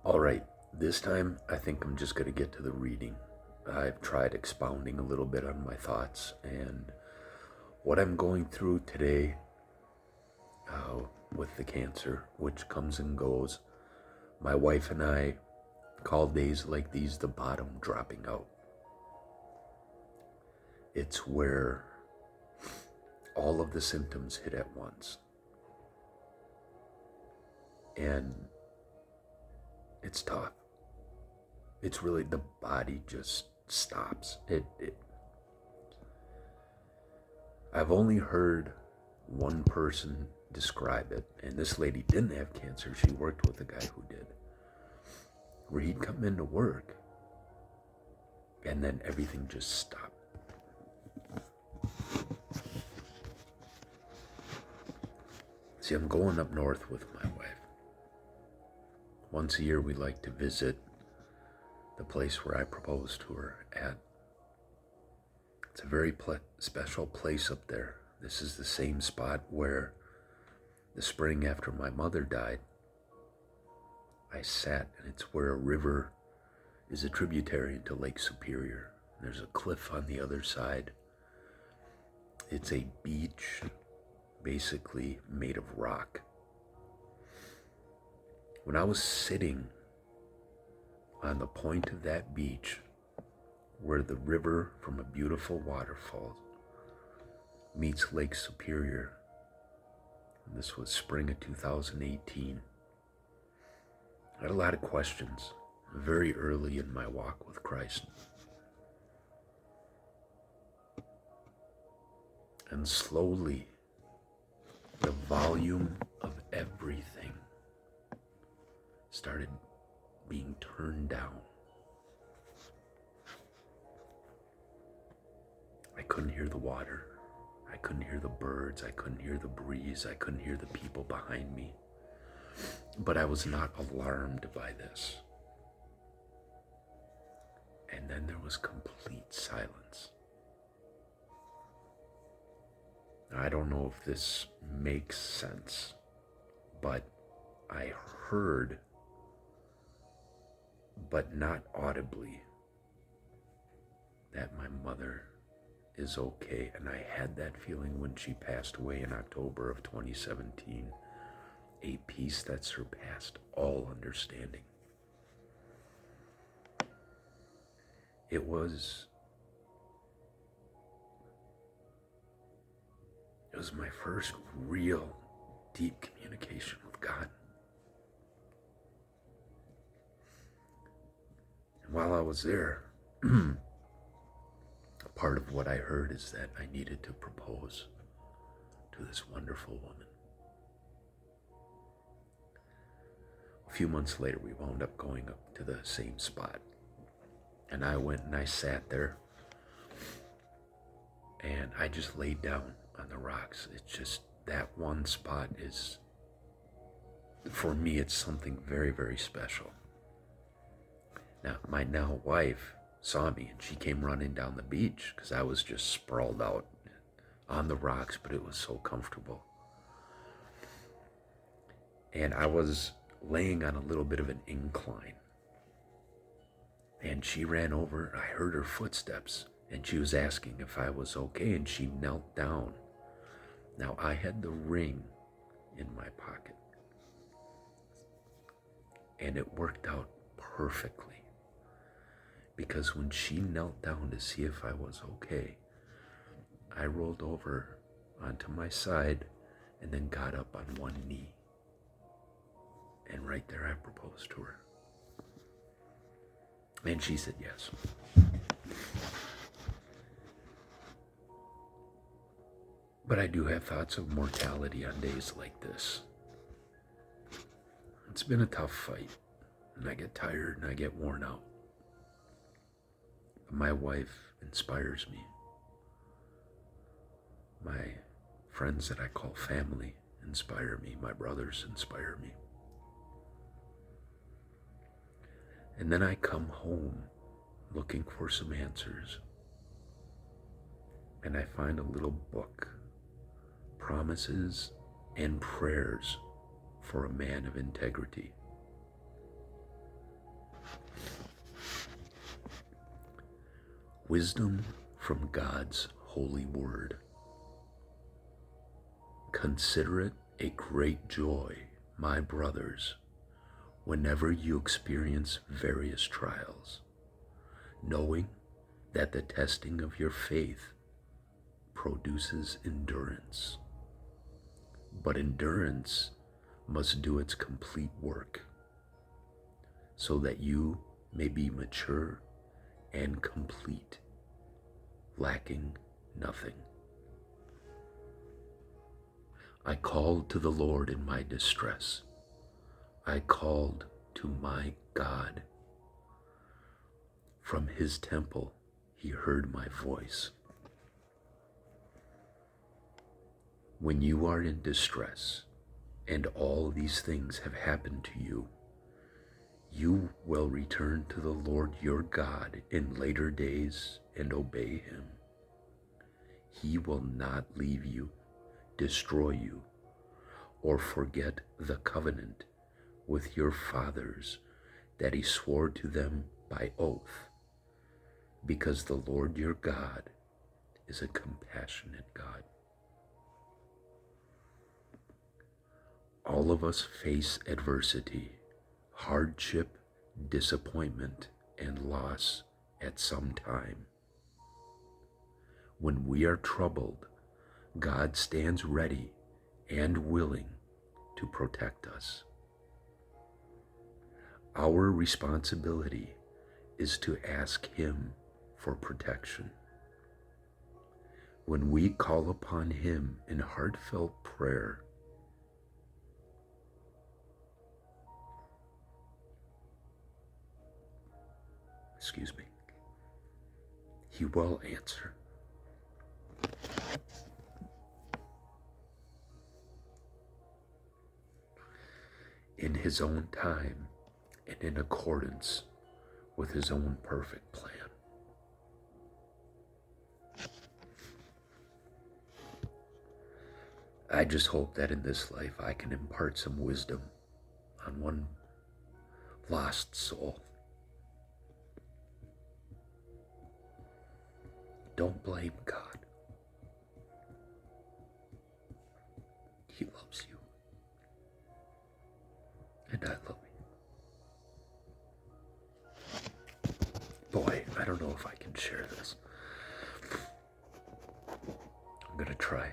All right, this time I think I'm just going to get to the reading. I've tried expounding a little bit on my thoughts and what I'm going through today with the cancer, which comes and goes. My wife and I call days like these the bottom dropping out. It's where all of the symptoms hit at once. And it's tough. It's really, the body just stops. I've only heard one person describe it, and this lady didn't have cancer. She worked with a guy who did, where he'd come into work and then everything just stopped. See, I'm going up north with my wife. Once a year we like to visit the place where I proposed to her at. It's a very special place up there. This is the same spot where the spring after my mother died, I sat, and it's where a river is a tributary into Lake Superior. There's a cliff on the other side. It's a beach basically made of rock. When I was sitting on the point of that beach, where the river from a beautiful waterfall meets Lake Superior, and this was spring of 2018, I had a lot of questions very early in my walk with Christ. And slowly, the volume of everything started being turned down. I couldn't hear the water. I couldn't hear the birds. I couldn't hear the breeze. I couldn't hear the people behind me. But I was not alarmed by this. And then there was complete silence. I don't know if this makes sense, but I heard, but not audibly, that my mother is okay. And I had that feeling when she passed away in October of 2017, a peace that surpassed all understanding. It was my first real deep communication with God. And while I was there, part of what I heard is that I needed to propose to this wonderful woman. A few months later, we wound up going up to the same spot. And I went and I sat there, and I just laid down on the rocks. It's just, that one spot is, for me, it's something very, very special. Now, my now wife saw me, and she came running down the beach because I was just sprawled out on the rocks, but it was so comfortable. And I was laying on a little bit of an incline. And she ran over, I heard her footsteps, and she was asking if I was okay, and she knelt down. Now, I had the ring in my pocket, and it worked out perfectly, because when she knelt down to see if I was okay, I rolled over onto my side and then got up on one knee. And right there, I proposed to her. And she said yes. But I do have thoughts of mortality on days like this. It's been a tough fight, and I get tired and I get worn out. But my wife inspires me. My friends that I call family inspire me. My brothers inspire me. And then I come home looking for some answers. And I find a little book, Promises and Prayers for a Man of Integrity. Wisdom from God's holy word. Consider it a great joy, my brothers, whenever you experience various trials, knowing that the testing of your faith produces endurance. But endurance must do its complete work, so that you may be mature and complete, lacking nothing. I called to the Lord in my distress. I called to my God. From his temple he heard my voice. When you are in distress, and all these things have happened to you, you will return to the Lord your God in later days and obey him. He will not leave you, destroy you, or forget the covenant with your fathers that he swore to them by oath, because the Lord your God is a compassionate God. All of us face adversity, hardship, disappointment, and loss at some time. When we are troubled, God stands ready and willing to protect us. Our responsibility is to ask him for protection. When we call upon him in heartfelt prayer, he will answer. In his own time and in accordance with his own perfect plan. I just hope that in this life I can impart some wisdom on one lost soul. Don't blame God. He loves you. And I love you. Boy, I don't know if I can share this. I'm gonna try.